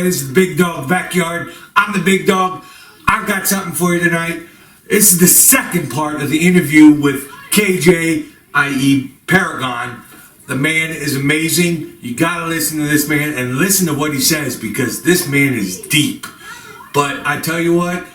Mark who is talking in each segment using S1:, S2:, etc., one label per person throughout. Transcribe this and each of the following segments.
S1: This is the Big Dog Backyard. I'm the Big Dog. I've got something for you tonight. This is the second part of the interview with KJ, i.e. Paragon. The man is amazing. You gotta listen to this man and listen to what he says because this man is deep. But I tell you what,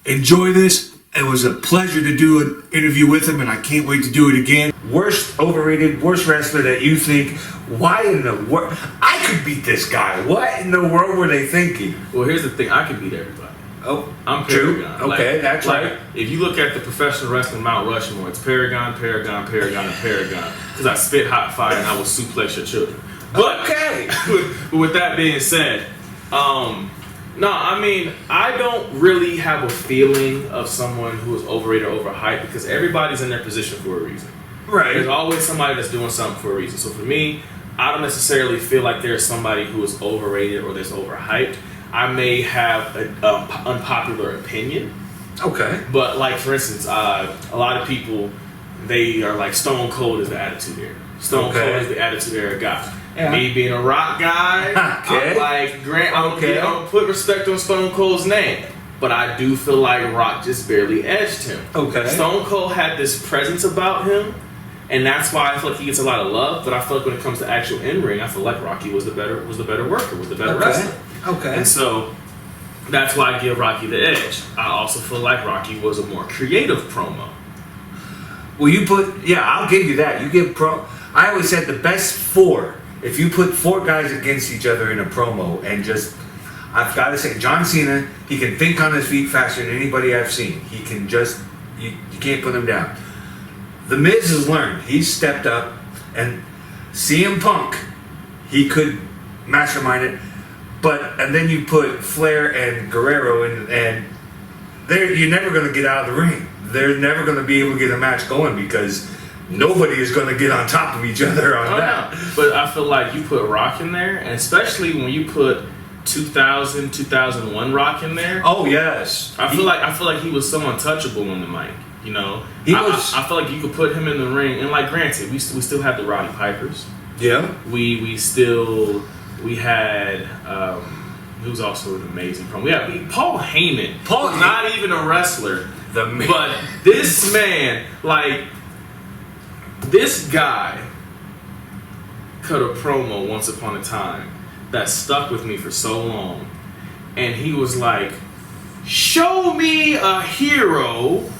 S1: enjoy this. It was a pleasure to do an interview with him and I can't wait to do it again. Worst overrated, worst wrestler that you think, why in the world? I could beat this guy. What in the world were they thinking?
S2: Well, here's the thing. I can beat everybody.
S1: Oh,
S2: I'm
S1: true.
S2: Paragon.
S1: Okay, that's right.
S2: If you look at the professional wrestling Mount Rushmore, it's Paragon, and Paragon. Because I spit hot fire and I will suplex your children. But,
S1: okay.
S2: but with that being said, no, I mean, I don't really have a feeling of someone who is overrated or overhyped because everybody's in their position for a reason.
S1: Right.
S2: There's always somebody that's doing something for a reason. So for me, I don't necessarily feel like there's somebody who is overrated or that's overhyped. I may have an unpopular opinion. Okay. But like, for instance, a lot of people, they are like Stone Cold is the Attitude Era. Stone Cold is the Attitude Era guy. Yeah. Me being a Rock guy, I'm like, I don't put respect on Stone Cold's name. But I do feel like Rock just barely edged him. Okay. Stone Cold had this presence about him, and that's why I feel like he gets a lot of love. But I feel like when it comes to actual in-ring, I feel like Rocky was the better worker, was the better wrestler. Okay. And so that's why I give Rocky the edge. I also feel like Rocky was a more creative promo.
S1: Well, I'll give you that. You give I always said the best four. If you put four guys against each other in a promo and just, I've got to say, John Cena, he can think on his feet faster than anybody I've seen. He can just, you can't put him down. The Miz has learned. He's stepped up. And CM Punk, he could mastermind it. And then you put Flair and Guerrero in, and you're never going to get out of the ring. They're never going to be able to get a match going because nobody is going to get on top of each other on that.
S2: No. But I feel like you put Rock in there, and especially when you put 2000, 2001 Rock in there.
S1: Oh yes.
S2: I feel like he was so untouchable on the mic. You know, I feel like you could put him in the ring, and like, granted, we still had the Roddy Pipers. Yeah. We had who's also an amazing promo. We had Paul Heyman. Paul, not even a wrestler. But this man, like, this guy cut a promo once upon a time that stuck with me for so long. And he was like, show me a hero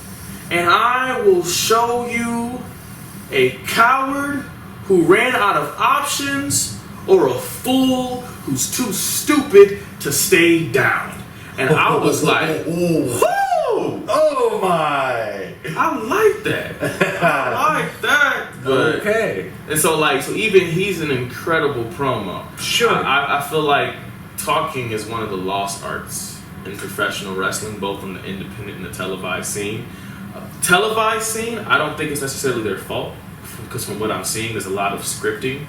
S2: and I will show you a coward who ran out of options or a fool who's too stupid to stay down. And I was like, whoo! Oh my! I like that. I like that. But, okay. And so even he's an incredible promo. Sure. I feel like talking is one of the lost arts in professional wrestling, both on the independent and the televised scene. Televised scene, I don't think it's necessarily their fault because from what I'm seeing, there's a lot of scripting.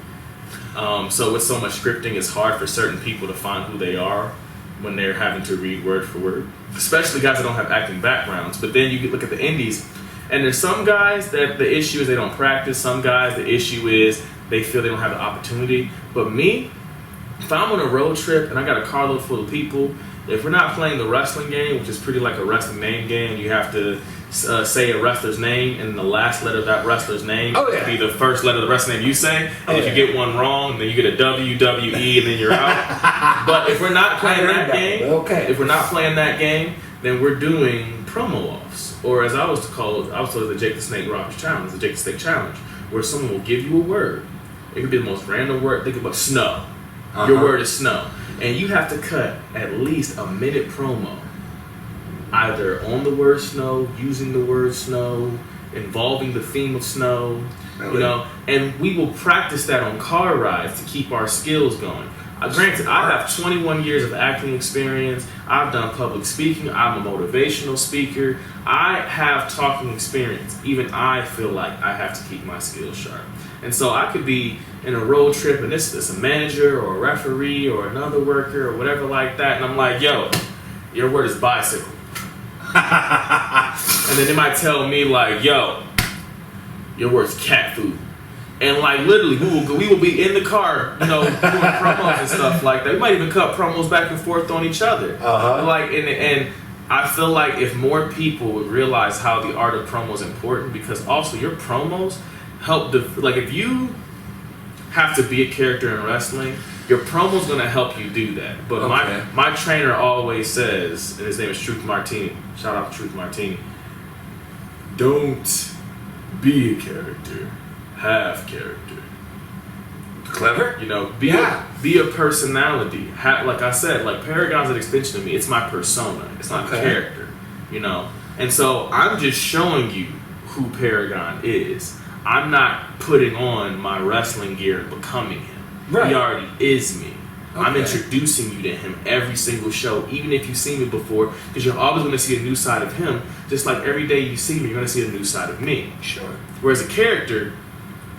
S2: So with so much scripting, it's hard for certain people to find who they are when they're having to read word for word, especially guys that don't have acting backgrounds. But then you look at the indies, and there's some guys that the issue is they don't practice. Some guys, the issue is they feel they don't have the opportunity. But me, if I'm on a road trip and I got a carload full of people, if we're not playing the wrestling game, which is pretty like a wrestling name game, you have to say a wrestler's name, and the last letter of that wrestler's name be the first letter of the wrestling name you say. And if you get one wrong, then you get a WWE, and then you're out. But if we're not playing that game, then we're doing promo offs, or as I was told the Jake the Snake Roberts Challenge, the Jake the Snake Challenge, where someone will give you a word. It could be the most random word. Think about snow. Your word is snow, and you have to cut at least a minute promo. Either on the word snow, using the word snow, involving the theme of snow, you know, and we will practice that on car rides to keep our skills going. Granted, I have 21 years of acting experience. I've done public speaking. I'm a motivational speaker. I have talking experience. Even I feel like I have to keep my skills sharp. And so I could be in a road trip and it's a manager or a referee or another worker or whatever like that, and I'm like, yo, your word is bicycle. And then they might tell me like, yo, your word's cat food. And like literally, we will be in the car, doing promos and stuff like that. We might even cut promos back and forth on each other. Like and I feel like if more people would realize how the art of promo is important, because also your promos help. If you have to be a character in wrestling, your promo's gonna help you do that. But my trainer always says, and his name is Truth Martini. Shout out to Truth Martini. Don't be a character. Have character.
S1: Clever?
S2: Be a personality. Like I said, like Paragon's an extension of me. It's my persona. It's not a character. And so I'm just showing you who Paragon is. I'm not putting on my wrestling gear and becoming him. Right. He already is me. I'm introducing you to him every single show, even if you've seen me before, because you're always going to see a new side of him. Just like every day you see me, you're going to see a new side of me.
S1: Sure.
S2: Whereas a character,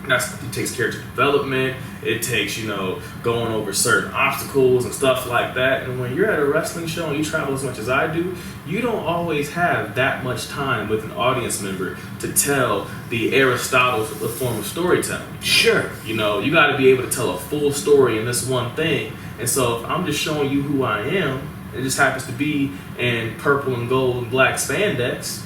S2: it takes character development. It takes, going over certain obstacles and stuff like that. And when you're at a wrestling show and you travel as much as I do, you don't always have that much time with an audience member to tell the Aristotle form of storytelling.
S1: Sure.
S2: You got to be able to tell a full story in this one thing. And so if I'm just showing you who I am, it just happens to be in purple and gold and black spandex,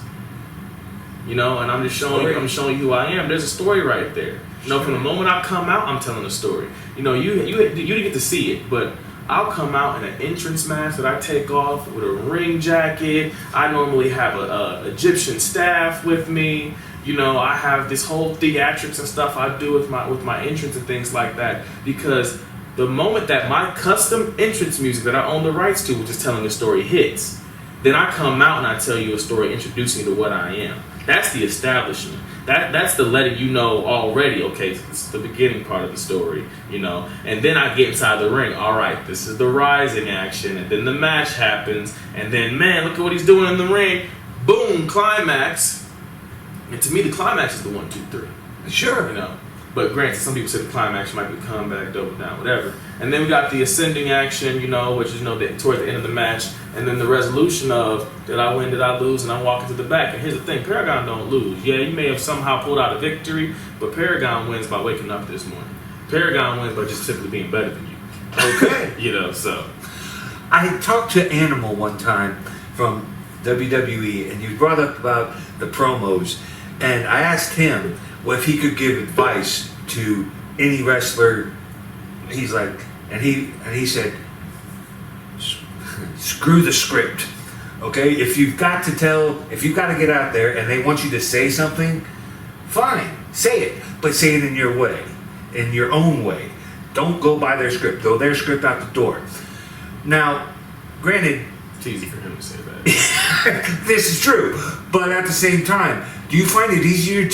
S2: and I'm just showing you who I am. There's a story right there. From the moment I come out, I'm telling a story. You didn't get to see it, but I'll come out in an entrance mask that I take off with a ring jacket. I normally have a Egyptian staff with me. I have this whole theatrics and stuff I do with my entrance and things like that, because the moment that my custom entrance music that I own the rights to, which is telling a story, hits, then I come out and I tell you a story introducing you to what I am. That's the establishment. That's the letting you know already, okay, it's the beginning part of the story, and then I get inside the ring. All right, this is the rising action, and then the match happens, and then, man, look at what he's doing in the ring. Boom, climax. And to me, the climax is the 1, 2, 3.
S1: Sure.
S2: But granted, some people say the climax might be comeback, double down, whatever. And then we got the ascending action, which is, toward the end of the match. And then the resolution of, did I win, did I lose? And I'm walking to the back. And here's the thing, Paragon don't lose. Yeah, you may have somehow pulled out a victory, but Paragon wins by waking up this morning. Paragon wins by just simply being better than you.
S1: Okay.
S2: So.
S1: I talked to Animal one time from WWE, and you brought up about the promos. And I asked him if he could give advice to any wrestler. He's like, and he said, screw the script. Okay, if you've got to get out there and they want you to say something, fine, say it, but say it in your way, in your own way. Don't go by their script. Throw their script out the door. Now, granted,
S2: it's easy for him to say that.
S1: This is true, but at the same time, do you find it easier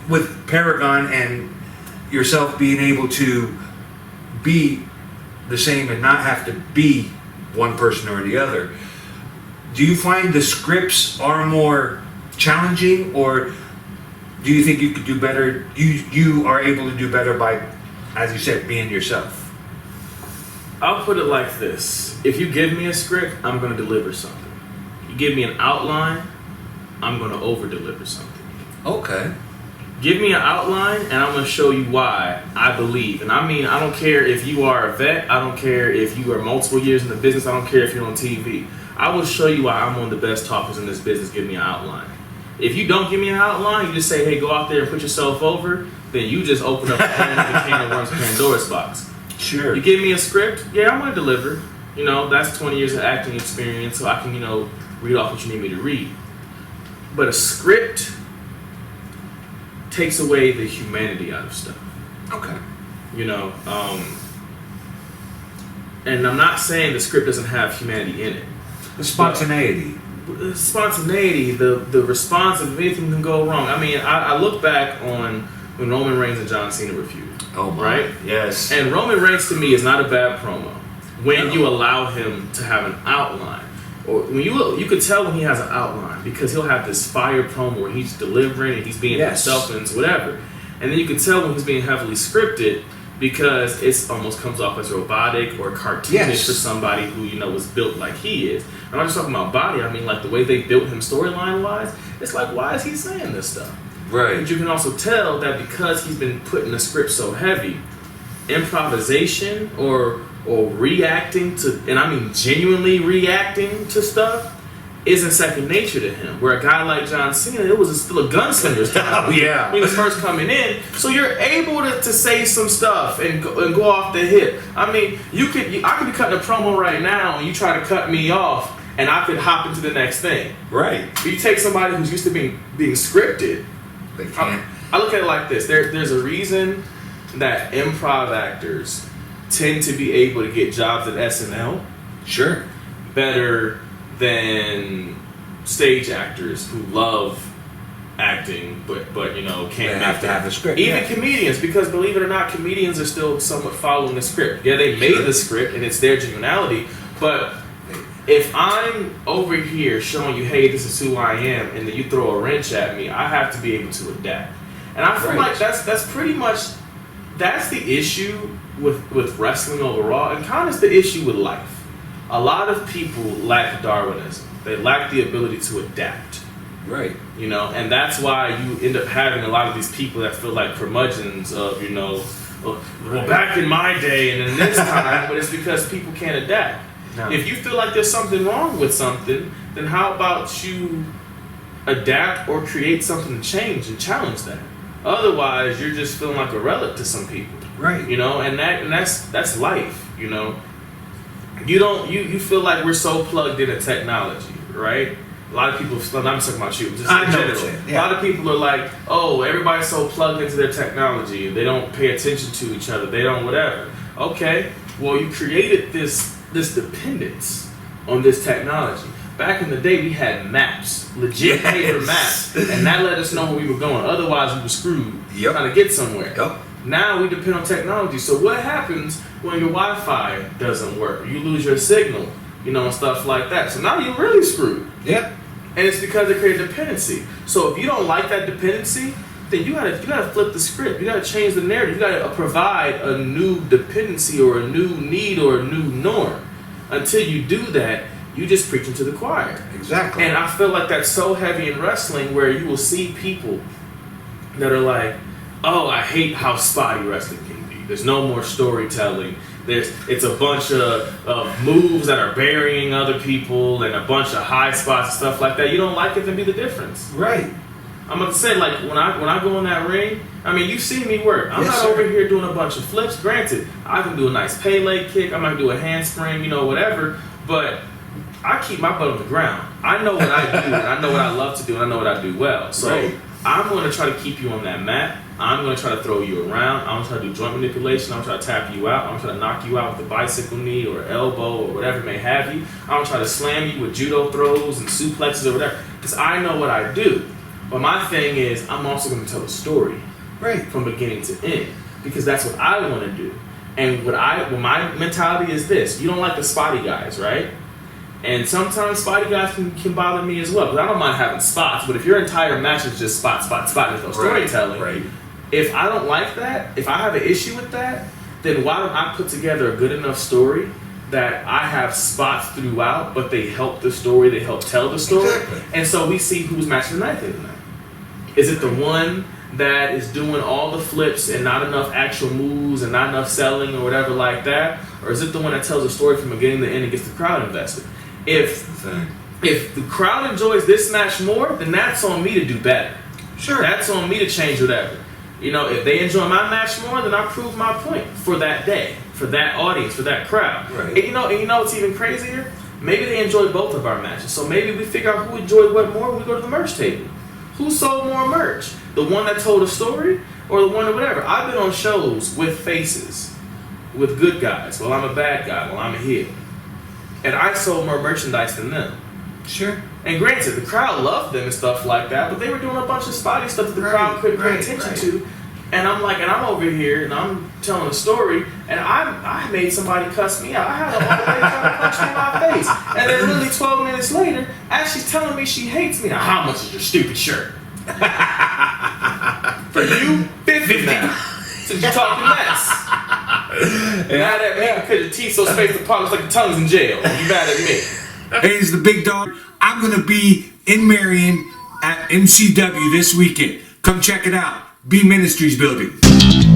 S1: with Paragon and yourself being able to be the same and not have to be one person or the other? Do you find the scripts are more challenging, or do you think you could do better? You are able to do better by, as you said, being yourself?
S2: I'll put it like this. If you give me a script, I'm going to deliver something. You give me an outline, I'm going to over-deliver something.
S1: Okay.
S2: Give me an outline, and I'm going to show you why I believe. And I mean, I don't care if you are a vet. I don't care if you are multiple years in the business. I don't care if you're on TV. I will show you why I'm one of the best talkers in this business. Give me an outline. If you don't give me an outline, you just say, hey, go out there and put yourself over, then you just open up a can of worms, Pandora's box.
S1: Sure.
S2: You give me a script, yeah, I'm going to deliver. That's 20 years of acting experience, so I can, read off what you need me to read. But a script takes away the humanity out of stuff.
S1: Okay.
S2: And I'm not saying the script doesn't have humanity in it.
S1: The spontaneity.
S2: The response of anything can go wrong. I mean, I look back on when Roman Reigns and John Cena were feuding.
S1: Oh, my.
S2: Right?
S1: Yes.
S2: And Roman Reigns to me is not a bad promo when you allow him to have an outline. Or when you could tell when he has an outline, because he'll have this fire promo where he's delivering and he's being himself and whatever. And then you can tell when he's being heavily scripted, because it almost comes off as robotic or cartoonish for somebody who was built like he is. I'm not just talking about body. I mean, like the way they built him storyline wise. It's like, why is he saying this stuff?
S1: Right.
S2: But you can also tell that because he's been putting the script so heavy, improvisation or reacting to, and I mean genuinely reacting to stuff, isn't second nature to him. Where a guy like John Cena, it was still a gunslinger's time.
S1: Oh, yeah.
S2: When he was first coming in. So you're able to say some stuff and go off the hip. I mean, I could be cutting a promo right now and you try to cut me off and I could hop into the next thing.
S1: Right.
S2: But you take somebody who's used to being scripted.
S1: They can't.
S2: I look at it like this. There's a reason that improv actors tend to be able to get jobs at SNL.
S1: Sure.
S2: Better than stage actors who love acting, but can't
S1: have to have a script.
S2: Even comedians, because believe it or not, comedians are still somewhat following the script. Yeah, they made the script and it's their genuinity, but if I'm over here showing you, hey, this is who I am, and then you throw a wrench at me, I have to be able to adapt. And I feel like that's pretty much that's the issue with wrestling overall, and kind of is the issue with life. A lot of people lack Darwinism. They lack the ability to adapt.
S1: Right.
S2: And that's why you end up having a lot of these people that feel like curmudgeons of, well, back in my day and in this time, but it's because people can't adapt. No. If you feel like there's something wrong with something, then how about you adapt or create something to change and challenge that? Otherwise, you're just feeling like a relic to some people.
S1: Right.
S2: And that's life, You feel like we're so plugged into technology, right? A lot of people, I'm talking about you, just in general. Yeah. A lot of people are like, oh, everybody's so plugged into their technology. They don't pay attention to each other. They don't whatever. Okay, well, you created this dependence on this technology. Back in the day, we had maps, legit paper maps, and that let us know where we were going. Otherwise, we were screwed trying to get somewhere.
S1: Yep.
S2: Now we depend on technology. So what happens when your Wi-Fi doesn't work? You lose your signal, and stuff like that. So now you're really screwed.
S1: Yeah.
S2: And it's because they create dependency. So if you don't like that dependency, then you gotta flip the script. You gotta change the narrative. You gotta provide a new dependency or a new need or a new norm. Until you do that, you just preaching to the choir.
S1: Exactly.
S2: And I feel like that's so heavy in wrestling, where you will see people that are like, oh, I hate how spotty wrestling can be. There's no more storytelling. It's a bunch of moves that are burying other people and a bunch of high spots and stuff like that. You don't like it, then be the difference.
S1: Right.
S2: I'm going to say, like, when I go in that ring, I mean, you've seen me work. I'm not over here doing a bunch of flips. Granted, I can do a nice Pele kick. I might do a handspring, whatever. But I keep my butt on the ground. I know what I do, and I know what I love to do, and I know what I do well. So I'm going to try to keep you on that mat. I'm going to try to throw you around. I'm going to try to do joint manipulation. I'm going to try to tap you out. I'm going to try to knock you out with a bicycle knee or elbow or whatever may have you. I'm going to try to slam you with judo throws and suplexes or whatever, because I know what I do. But my thing is, I'm also going to tell a story from beginning to end, because that's what I want to do. And my mentality is this: you don't like the spotty guys, right? And sometimes spotty guys can bother me as well, because I don't mind having spots. But if your entire match is just spot, there's no storytelling. If I don't like that, if I have an issue with that, then why don't I put together a good enough story that I have spots throughout, but they help the story, they help tell the story. Exactly. And so we see who's matching the night tonight. Is it the one that is doing all the flips and not enough actual moves and not enough selling or whatever like that? Or is it the one that tells the story from beginning to end and gets the crowd invested? If the crowd enjoys this match more, then that's on me to do better. Sure. That's on me to change whatever. If they enjoy my match more, then I prove my point for that day, for that audience, for that crowd. Right. And you know what's even crazier? Maybe they enjoy both of our matches. So maybe we figure out who enjoyed what more when we go to the merch table. Who sold more merch? The one that told a story or the one that whatever? I've been on shows with faces, with good guys. Well, I'm a bad guy. Well, I'm a heel. And I sold more merchandise than them. Sure. And granted, the crowd loved them and stuff like that, but they were doing a bunch of spotty stuff that the crowd couldn't pay attention to. And I'm like, and I'm over here and I'm telling a story, and I made somebody cuss me out. I had a old lady trying to punch me in my face. And then literally 12 minutes later, as she's telling me she hates me, now how much is your stupid shirt? For you, 50 now. Since you're talking mess. Mad at me because your teeth so spaced apart, looks like your tongue's in jail. You mad at me.
S1: Hey, it's the big dog. I'm going to be in Marion at MCW this weekend. Come check it out. B Ministries building.